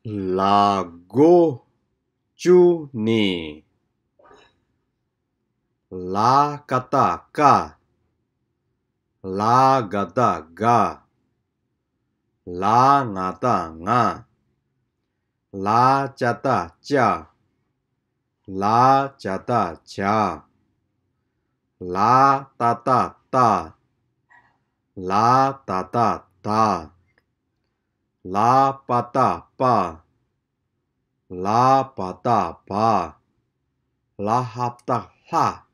lago Juni. La kata ka. La gata ga. La ngata nga. La chata cha. La chata cha. La tata ta. La tata ta. La pata pa. La pata pa. La hapta ha.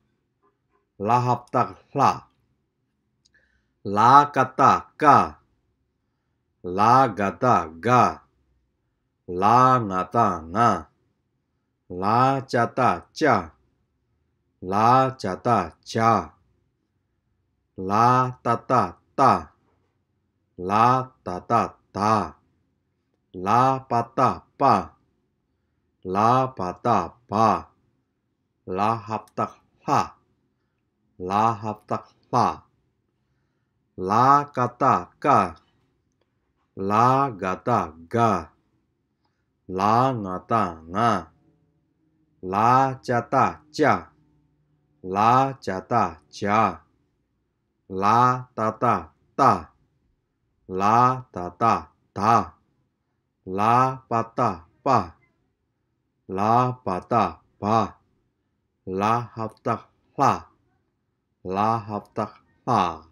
La hapta ha. La kata ka. La gata ga. La ngata nga. La chata cha. La chata cha. La tata ta. La tata ta. La pata pa. La pata pa. La hapta ha. La hapta ha. La kata ka. La gata ga. La ngata nga. La chata cha. La chata cha. La tata ta. La tata ta. La pata pa. La pata pa. La hapta ha. La hapta ha.